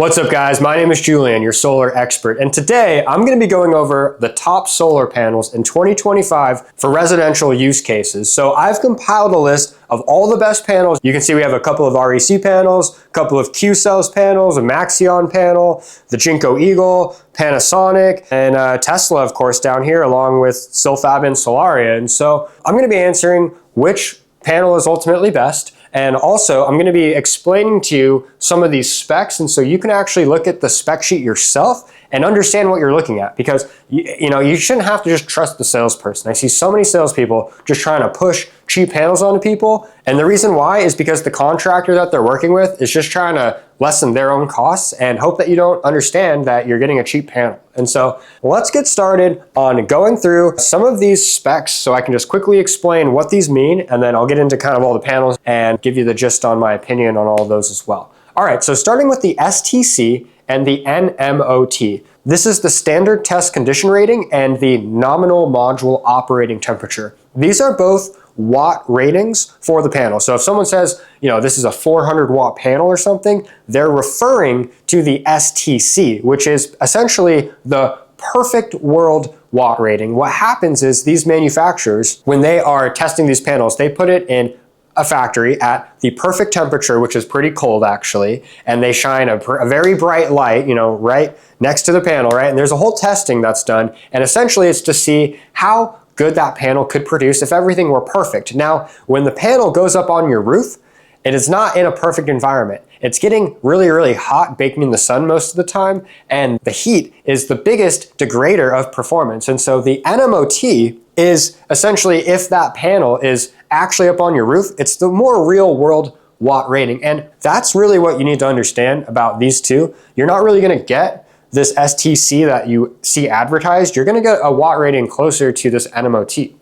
What's up guys, my name is Julian, your solar expert, and today I'm going to be going over the top solar panels in 2025 for residential use cases. So I've compiled a list of all the best panels. You can see we have a couple of REC panels, a couple of Qcells panels, a Maxeon panel, the Jinko Eagle, Panasonic, and Tesla of course down here along with Silfab and Solaria. And so I'm going to be answering which panel is ultimately best. And also, I'm going to be explaining to you some of these specs, and so you can actually look at the spec sheet yourself and understand what you're looking at, because you shouldn't have to just trust the salesperson. I see so many salespeople just trying to push cheap panels onto people, and the reason why is because the contractor that they're working with is just trying to lessen their own costs and hope that you don't understand that you're getting a cheap panel. And so let's get started on going through some of these specs so I can just quickly explain what these mean, and then I'll get into kind of all the panels and give you the gist on my opinion on all of those as well. All right, so starting with the STC and the NMOT. This is the standard test condition rating and the nominal module operating temperature. These are both watt ratings for the panel. So if someone says, this is a 400 watt panel or something, they're referring to the STC, which is essentially the perfect world watt rating. What happens is these manufacturers, when they are testing these panels, they put it in a factory at the perfect temperature, which is pretty cold actually, and they shine a very bright light, right next to the panel, right? And there's a whole testing that's done, and essentially it's to see how good that panel could produce if everything were perfect. Now, when the panel goes up on your roof, it is not in a perfect environment. It's getting really, really hot, baking in the sun most of the time, and the heat is the biggest degrader of performance. And so the NMOT is essentially, if that panel is actually up on your roof, it's the more real world watt rating. And that's really what you need to understand about these two. You're not really gonna get this STC that you see advertised. You're gonna get a watt rating closer to this NMOT.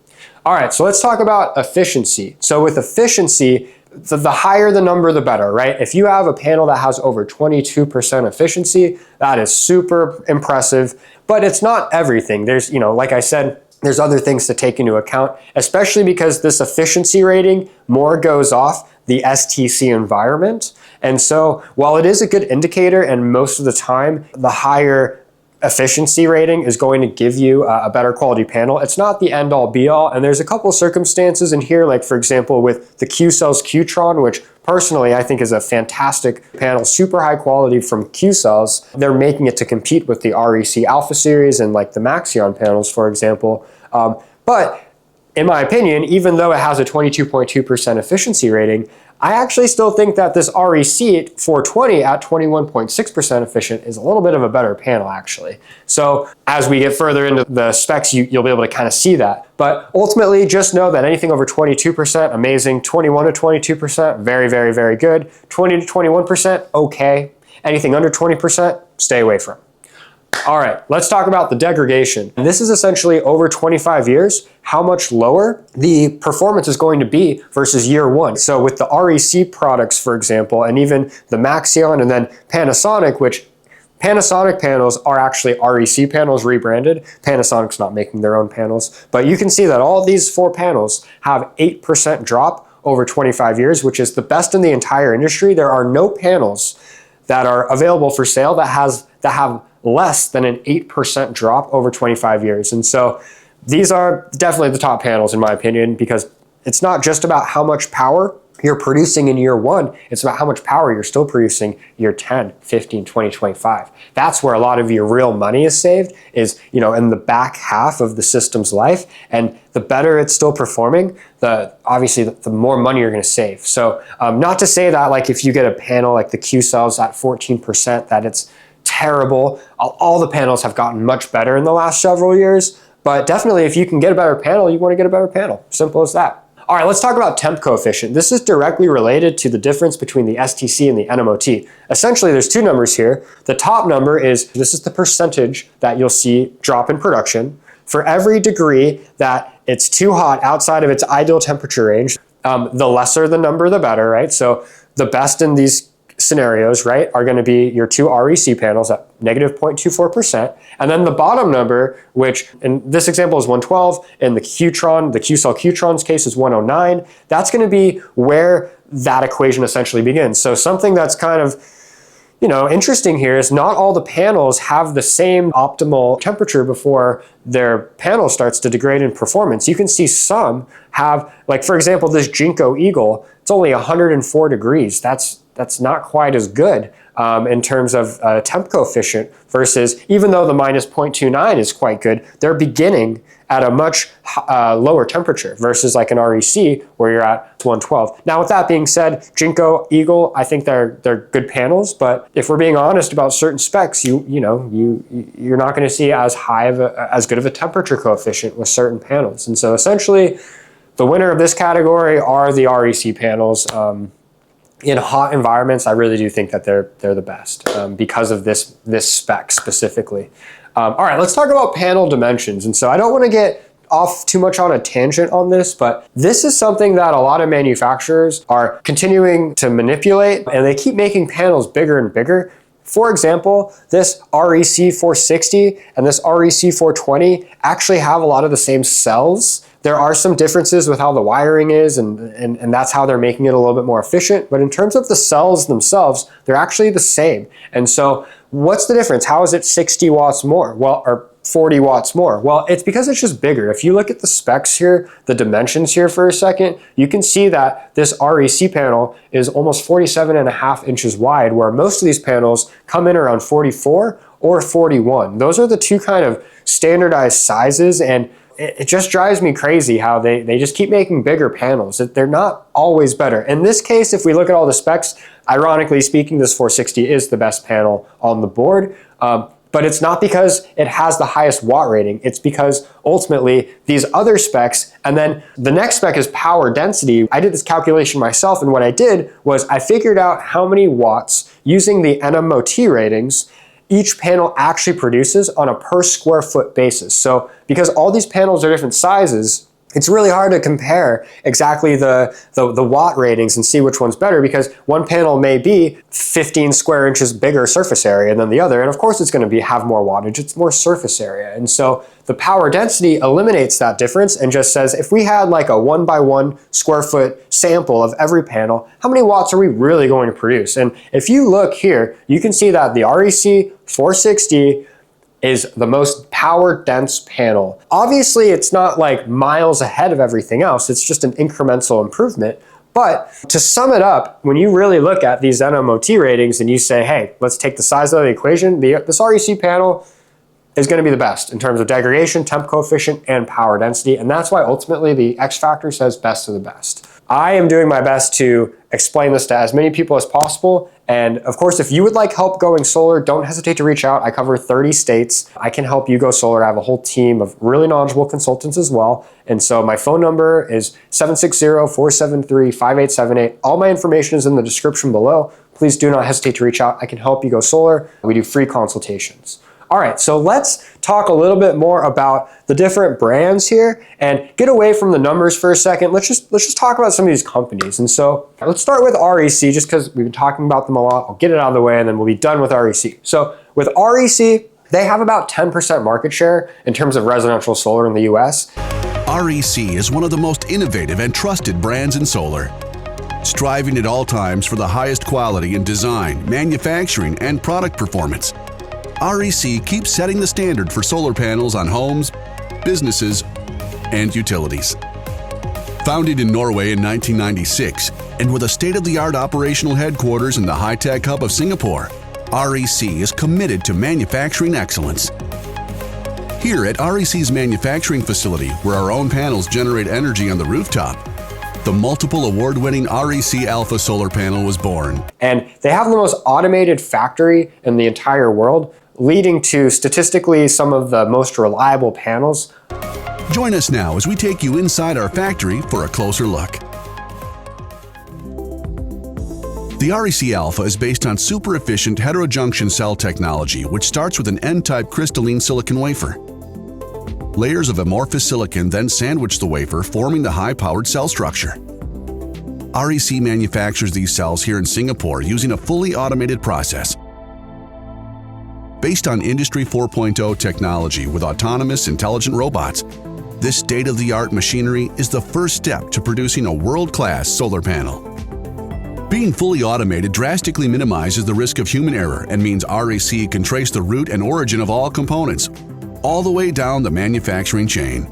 All right, so let's talk about efficiency. So with efficiency, the higher the number, the better, right? If you have a panel that has over 22% efficiency, that is super impressive, but it's not everything. There's, like I said, there's other things to take into account, especially because this efficiency rating more goes off the STC environment. And so while it is a good indicator, and most of the time, the higher efficiency rating is going to give you a better quality panel, it's not the end all be all. And there's a couple circumstances in here, like for example, with the Qcells Qtron, which personally I think is a fantastic panel, super high quality from Qcells. They're making it to compete with the REC Alpha series and like the Maxeon panels, for example. But in my opinion, even though it has a 22.2% efficiency rating, I actually still think that this REC 420 at 21.6% efficient is a little bit of a better panel actually. So as we get further into the specs, you'll be able to kind of see that. But ultimately, just know that anything over 22%, amazing. 21 to 22%, very, very, very good. 20 to 21%, okay. Anything under 20%, stay away from. All right, let's talk about the degradation. And this is essentially over 25 years, how much lower the performance is going to be versus year one. So with the REC products, for example, and even the Maxeon and then Panasonic, which Panasonic panels are actually REC panels rebranded. Panasonic's not making their own panels, but you can see that all these four panels have 8% drop over 25 years, which is the best in the entire industry. There are no panels that are available for sale that have less than an 8% drop over 25 years. And so these are definitely the top panels in my opinion, because it's not just about how much power you're producing in year one, it's about how much power you're still producing year 10, 15, 20, 25. That's where a lot of your real money is saved, is in the back half of the system's life. And the better it's still performing, obviously the more money you're gonna save. So not to say that like if you get a panel like the Qcells at 14%, that it's terrible. All the panels have gotten much better in the last several years, but definitely if you can get a better panel, you want to get a better panel. Simple as that. All right, let's talk about temp coefficient. This is directly related to the difference between the STC and the NMOT. Essentially, there's two numbers here. The top number this is the percentage that you'll see drop in production. For every degree that it's too hot outside of its ideal temperature range, the lesser the number, the better, right? So the best in these scenarios, right, are going to be your two REC panels at negative 0.24%. And then the bottom number, which in this example is 112, in the Qtron, the Qcell Qtron's case is 109, that's going to be where that equation essentially begins. So something that's kind of interesting here is not all the panels have the same optimal temperature before their panel starts to degrade in performance. You can see some have, like for example, this Jinko Eagle, it's only 104 degrees. That's not quite as good in terms of temp coefficient versus, even though the minus 0.29 is quite good, they're beginning at a much lower temperature versus like an REC where you're at 112. Now with that being said, Jinko, Eagle, I think they're good panels, but if we're being honest about certain specs, you're not going to see as high of as good of a temperature coefficient with certain panels. And so essentially the winner of this category are the REC panels. In hot environments, I really do think that they're the best because of this spec specifically. All right, let's talk about panel dimensions. And so I don't want to get off too much on a tangent on this, but this is something that a lot of manufacturers are continuing to manipulate, and they keep making panels bigger and bigger. For example, this REC 460 and this REC 420 actually have a lot of the same cells. There are some differences with how the wiring is, and that's how they're making it a little bit more efficient. But in terms of the cells themselves, they're actually the same. And so what's the difference? How is it 60 watts more? Well, or 40 watts more? Well, it's because it's just bigger. If you look at the specs here, the dimensions here for a second, you can see that this REC panel is almost 47.5 inches wide, where most of these panels come in around 44 or 41. Those are the two kind of standardized sizes, and it just drives me crazy how they just keep making bigger panels. They're not always better. In this case, if we look at all the specs, ironically speaking, this 460 is the best panel on the board. But it's not because it has the highest watt rating. It's because ultimately these other specs, and then the next spec is power density. I did this calculation myself, and what I did was I figured out how many watts using the NMOT ratings each panel actually produces on a per square foot basis. So because all these panels are different sizes, it's really hard to compare exactly the watt ratings and see which one's better, because one panel may be 15 square inches bigger surface area than the other, and of course it's going to have more wattage, it's more surface area. And so the power density eliminates that difference and just says, if we had like a 1x1 square foot sample of every panel, how many watts are we really going to produce? And if you look here, you can see that the REC 460 is the most power dense panel. Obviously, it's not like miles ahead of everything else, it's just an incremental improvement. But to sum it up, when you really look at these NMOT ratings and you say, hey, let's take the size of the equation, this REC panel is going to be the best in terms of degradation, temp coefficient, and power density. And that's why ultimately the X factor says best of the best. I am doing my best to explain this to as many people as possible. And of course, if you would like help going solar, don't hesitate to reach out. I cover 30 states. I can help you go solar. I have a whole team of really knowledgeable consultants as well. And so my phone number is 760-473-5878. All my information is in the description below. Please do not hesitate to reach out. I can help you go solar. We do free consultations. All right, so let's talk a little bit more about the different brands here and get away from the numbers for a second. Let's just talk about some of these companies. And so let's start with REC, just because we've been talking about them a lot. I'll get it out of the way and then we'll be done with REC. So with REC, they have about 10% market share in terms of residential solar in the US. REC is one of the most innovative and trusted brands in solar, striving at all times for the highest quality in design, manufacturing, and product performance. REC keeps setting the standard for solar panels on homes, businesses, and utilities. Founded in Norway in 1996, and with a state-of-the-art operational headquarters in the high-tech hub of Singapore, REC is committed to manufacturing excellence. Here at REC's manufacturing facility, where our own panels generate energy on the rooftop, the multiple award-winning REC Alpha solar panel was born. And they have the most automated factory in the entire world, leading to statistically some of the most reliable panels. Join us now as we take you inside our factory for a closer look. The REC Alpha is based on super efficient heterojunction cell technology, which starts with an N-type crystalline silicon wafer. Layers of amorphous silicon then sandwich the wafer, forming the high-powered cell structure. REC manufactures these cells here in Singapore using a fully automated process. Based on Industry 4.0 technology with autonomous intelligent robots, this state-of-the-art machinery is the first step to producing a world-class solar panel. Being fully automated drastically minimizes the risk of human error and means REC can trace the root and origin of all components, all the way down the manufacturing chain.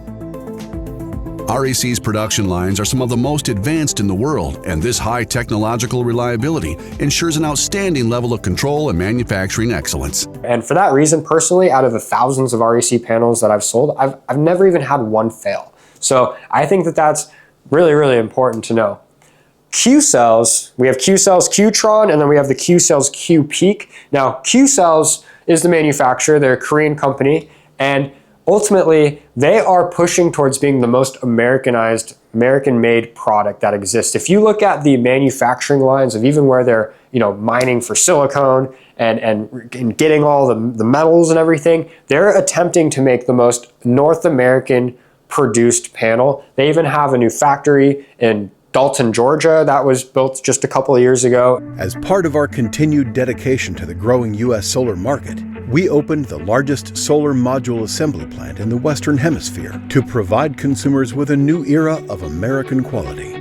REC's production lines are some of the most advanced in the world, and this high technological reliability ensures an outstanding level of control and manufacturing excellence. And for that reason, personally, out of the thousands of REC panels that I've sold, I've never even had one fail. So I think that that's really, really important to know. Qcells, we have Qcells Qtron, and then we have the Qcells Qpeak. Now, Qcells is the manufacturer, they're a Korean company, and ultimately, they are pushing towards being the most Americanized, American-made product that exists. If you look at the manufacturing lines of even where they're, mining for silicone and getting all the metals and everything, they're attempting to make the most North American produced panel. They even have a new factory in Dalton, Georgia, that was built just a couple of years ago. As part of our continued dedication to the growing U.S. solar market, we opened the largest solar module assembly plant in the Western Hemisphere to provide consumers with a new era of American quality.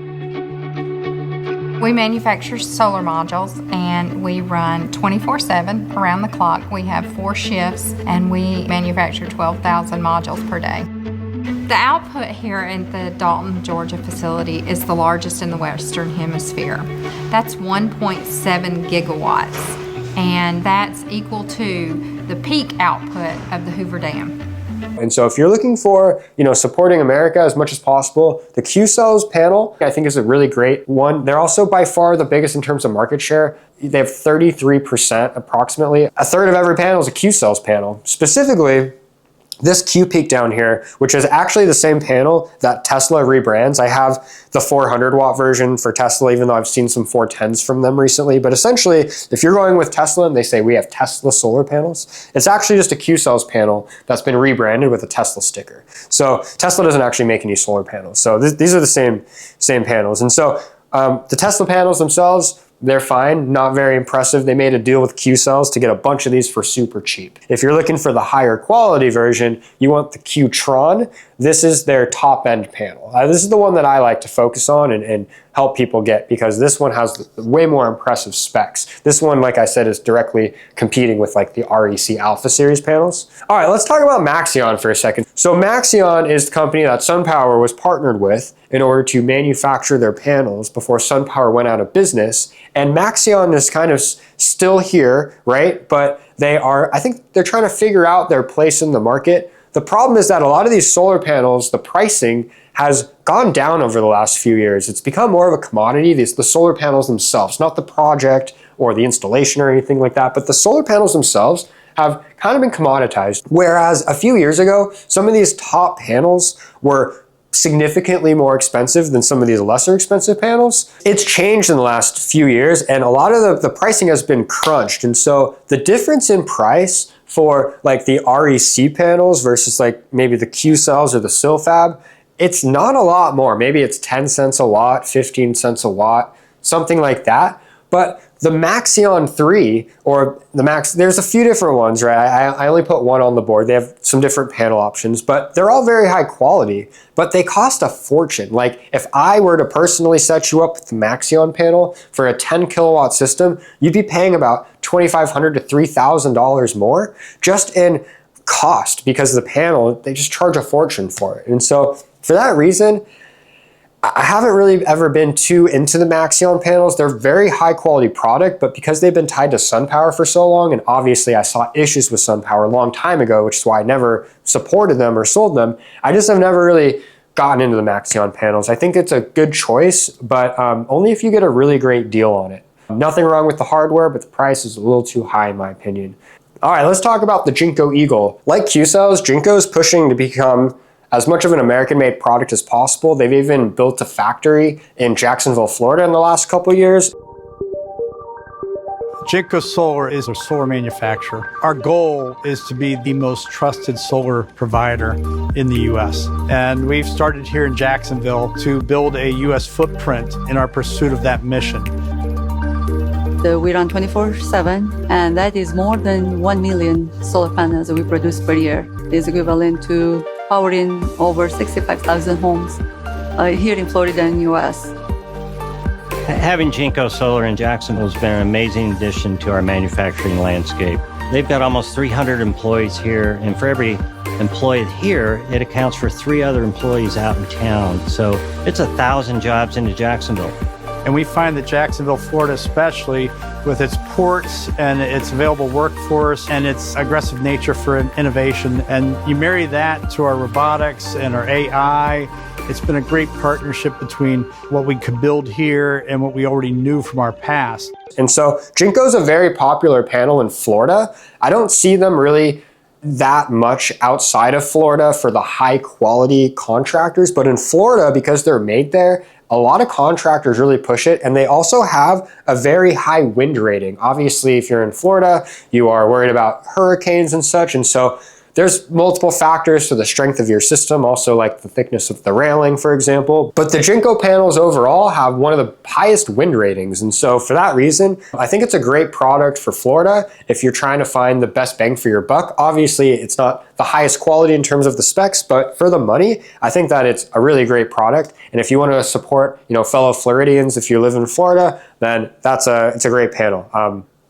We manufacture solar modules and we run 24/7 around the clock. We have 4 shifts and we manufacture 12,000 modules per day. The output here in the Dalton, Georgia facility is the largest in the Western Hemisphere. That's 1.7 gigawatts, and that's equal to the peak output of the Hoover Dam. And so if you're looking for, supporting America as much as possible, the Qcells panel, I think, is a really great one. They're also by far the biggest in terms of market share. They have 33% approximately. A third of every panel is a Qcells panel. Specifically, this Qpeak down here, which is actually the same panel that Tesla rebrands. I have the 400 watt version for Tesla, even though I've seen some 410s from them recently. But essentially, if you're going with Tesla and they say we have Tesla solar panels, it's actually just a Qcells panel that's been rebranded with a Tesla sticker. So Tesla doesn't actually make any solar panels. So these are the same panels. And so the Tesla panels themselves, they're fine, not very impressive. They made a deal with Qcells to get a bunch of these for super cheap. If you're looking for the higher quality version, you want the Qtron. This is their top end panel. This is the one that I like to focus on and help people get, because this one has way more impressive specs. This one, like I said, is directly competing with like the REC Alpha series panels. All right, let's talk about Maxeon for a second. So Maxeon is the company that SunPower was partnered with in order to manufacture their panels before SunPower went out of business. And Maxeon is kind of still here, right? But I think they're trying to figure out their place in the market. The problem is that a lot of these solar panels, the pricing has gone down over the last few years. It's become more of a commodity, the solar panels themselves, not the project or the installation or anything like that, but the solar panels themselves have kind of been commoditized. Whereas a few years ago, some of these top panels were significantly more expensive than some of these lesser expensive panels. It's changed in the last few years, and a lot of the pricing has been crunched. And so the difference in price for like the REC panels versus like maybe the Qcells or the Silfab, it's not a lot more. Maybe it's 10 cents a watt, 15 cents a watt, something like that. But the Maxeon 3 or the there's a few different ones, right? I only put one on the board. They have some different panel options, but they're all very high quality, but they cost a fortune. Like if I were to personally set you up with the Maxeon panel for a 10 kilowatt system, you'd be paying about $2,500 to $3,000 more just in cost, because the panel, they just charge a fortune for it. And so for that reason, I haven't really ever been too into the Maxeon panels. They're very high quality product, but because they've been tied to SunPower for so long, and obviously I saw issues with SunPower a long time ago, which is why I never supported them or sold them, I just have never really gotten into the Maxeon panels. I think it's a good choice, but only if you get a really great deal on it. Nothing wrong with the hardware, but the price is a little too high in my opinion. All right, let's talk about the Jinko Eagle. Like Qcells, Jinko is pushing to become as much of an American-made product as possible. They've even built a factory in Jacksonville, Florida in the last couple of years. Jinko Solar is a solar manufacturer. Our goal is to be the most trusted solar provider in the U.S. And we've started here in Jacksonville to build a U.S. footprint in our pursuit of that mission. We run 24/7, and that is more than 1 million solar panels we produce per year. It's equivalent to powering over 65,000 homes here in Florida and U.S. Having Jinko Solar in Jacksonville has been an amazing addition to our manufacturing landscape. They've got almost 300 employees here, and for every employee here, it accounts for 3 other employees out in town. So it's 1,000 jobs into Jacksonville. And we find that Jacksonville, Florida especially, with its ports and its available workforce and its aggressive nature for innovation, and you marry that to our robotics and our AI, it's been a great partnership between what we could build here and what we already knew from our past. And so Jinko is a very popular panel in Florida. I don't see them really that much outside of Florida for the high quality contractors, but in Florida, because they're made there, a lot of contractors really push it, and they also have a very high wind rating. Obviously, if you're in Florida, you are worried about hurricanes and such, and so there's multiple factors to the strength of your system, also like the thickness of the railing, for example. But the Jinko panels overall have one of the highest wind ratings. And so for that reason, I think it's a great product for Florida if you're trying to find the best bang for your buck. Obviously, it's not the highest quality in terms of the specs, but for the money, I think that it's a really great product. And if you want to support, fellow Floridians, if you live in Florida, then it's a great panel.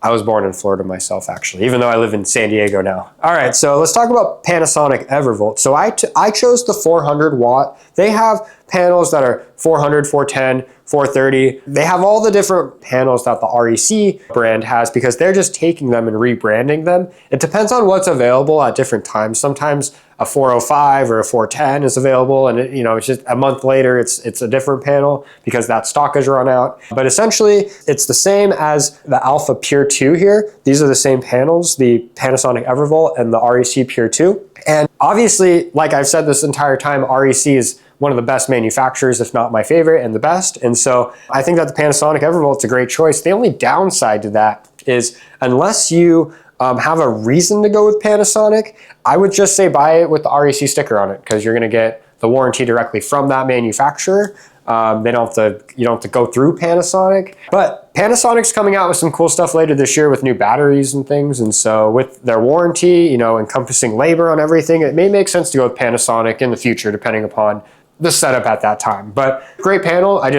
I was born in Florida myself, actually, even though I live in San Diego now. All right, so let's talk about Panasonic Evervolt. So I chose the 400 watt. They have panels that are 400, 410, 430. They have all the different panels that the REC brand has because they're just taking them and rebranding them. It depends on what's available at different times. Sometimes a 405 or a 410 is available, and it's just a month later it's a different panel because that stock has run out. But essentially it's the same as the Alpha Pure 2 here. These are the same panels, the Panasonic Evervolt and the REC Pure 2. And obviously, like I've said this entire time, REC is one of the best manufacturers, if not my favorite and the best. And so I think that the Panasonic Evervolt's a great choice. The only downside to that is unless you have a reason to go with Panasonic, I would just say buy it with the REC sticker on it because you're gonna get the warranty directly from that manufacturer. You don't have to go through Panasonic. But Panasonic's coming out with some cool stuff later this year with new batteries and things. And so with their warranty, encompassing labor on everything, it may make sense to go with Panasonic in the future, depending upon the setup at that time. But great panel. I'm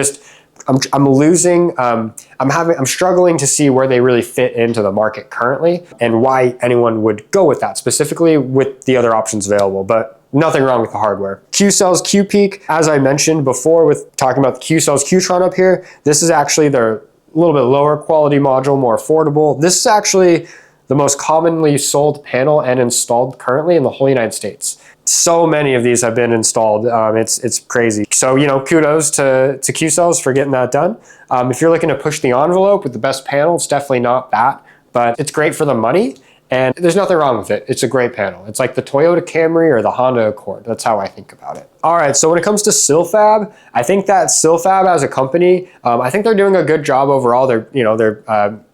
struggling to see where they really fit into the market currently and why anyone would go with that, specifically with the other options available. But nothing wrong with the hardware. Qcells Q-Peak, as I mentioned before with talking about the Qcells Qtron up here, this is actually their little bit lower quality module, more affordable. This is actually the most commonly sold panel and installed currently in the whole United States. So many of these have been installed. It's crazy. So, kudos to Qcells for getting that done. If you're looking to push the envelope with the best panel, it's definitely not that, but it's great for the money. And there's nothing wrong with it. It's a great panel. It's like the Toyota Camry or the Honda Accord. That's how I think about it. All right, so when it comes to Silfab, I think that Silfab as a company, I think they're doing a good job overall. They're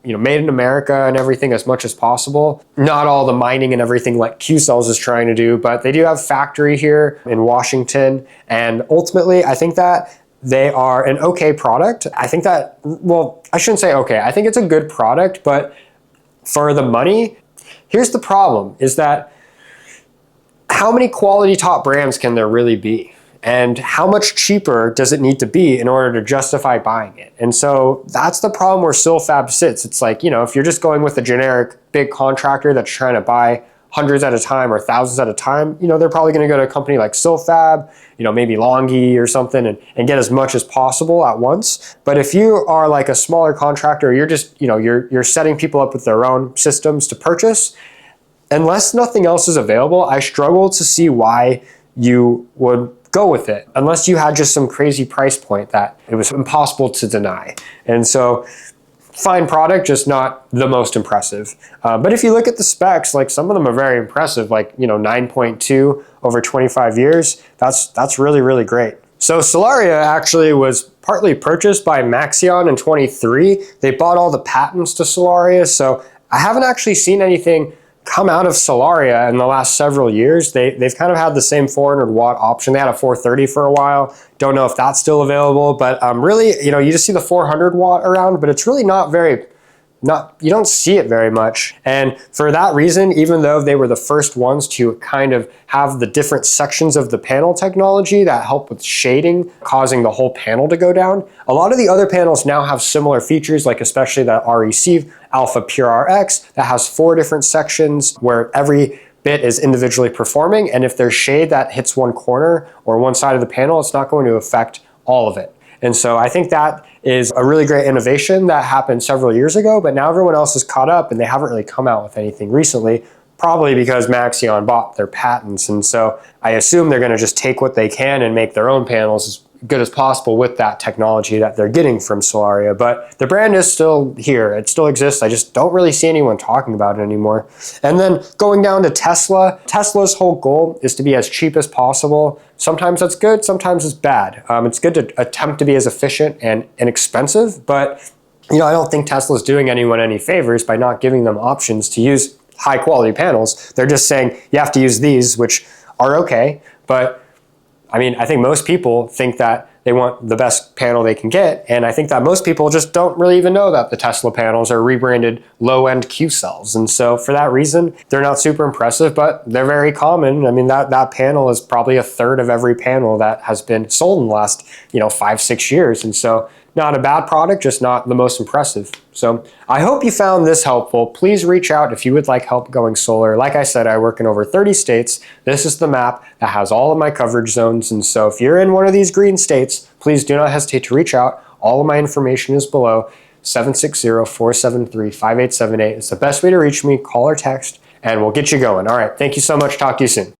made in America and everything as much as possible. Not all the mining and everything like Qcells is trying to do, but they do have a factory here in Washington. And ultimately, I think that they are an okay product. I think that, well, I shouldn't say okay. I think it's a good product, but for the money, here's the problem, is that how many quality top brands can there really be? And how much cheaper does it need to be in order to justify buying it? And so that's the problem where Silfab sits. It's like, if you're just going with a generic big contractor that's trying to buy hundreds at a time or thousands at a time, they're probably gonna go to a company like Silfab, maybe Longi or something and get as much as possible at once. But if you are like a smaller contractor, you're just, you're setting people up with their own systems to purchase, unless nothing else is available, I struggle to see why you would go with it, unless you had just some crazy price point that it was impossible to deny. And so, fine product, just not the most impressive. But if you look at the specs, like some of them are very impressive, like 9.2 over 25 years. That's really, really great. So Solaria actually was partly purchased by Maxeon in 23. They bought all the patents to Solaria. So I haven't actually seen anything come out of Solaria in the last several years. They've kind of had the same 400 watt option. They had a 430 for a while. Don't know if that's still available, but really, you just see the 400 watt around, but it's really not very you don't see it very much. And for that reason, even though they were the first ones to kind of have the different sections of the panel technology that help with shading, causing the whole panel to go down, a lot of the other panels now have similar features, like especially that REC Alpha Pure RX that has 4 different sections where every bit is individually performing, and if there's shade that hits one corner or one side of the panel, it's not going to affect all of it. And so I think that is a really great innovation that happened several years ago, but now everyone else is caught up and they haven't really come out with anything recently, probably because Maxeon bought their patents. And so I assume they're going to just take what they can and make their own panels as good as possible with that technology that they're getting from Solaria. But the brand is still here. It still exists. I just don't really see anyone talking about it anymore. And then going down to Tesla, Tesla's whole goal is to be as cheap as possible. Sometimes that's good, sometimes it's bad. It's good to attempt to be as efficient and inexpensive, but I don't think Tesla's doing anyone any favors by not giving them options to use high quality panels. They're just saying you have to use these, which are okay, but I think most people think that they want the best panel they can get, and I think that most people just don't really even know that the Tesla panels are rebranded low-end Qcells, and so for that reason, they're not super impressive, but they're very common. That panel is probably 1/3 of every panel that has been sold in the last 5-6 years, and so not a bad product, just not the most impressive. So I hope you found this helpful. Please reach out if you would like help going solar. Like I said, I work in over 30 states. This is the map that has all of my coverage zones. And so if you're in one of these green states, please do not hesitate to reach out. All of my information is below. 760-473-5878. It's the best way to reach me. Call or text, and we'll get you going. All right. Thank you so much. Talk to you soon.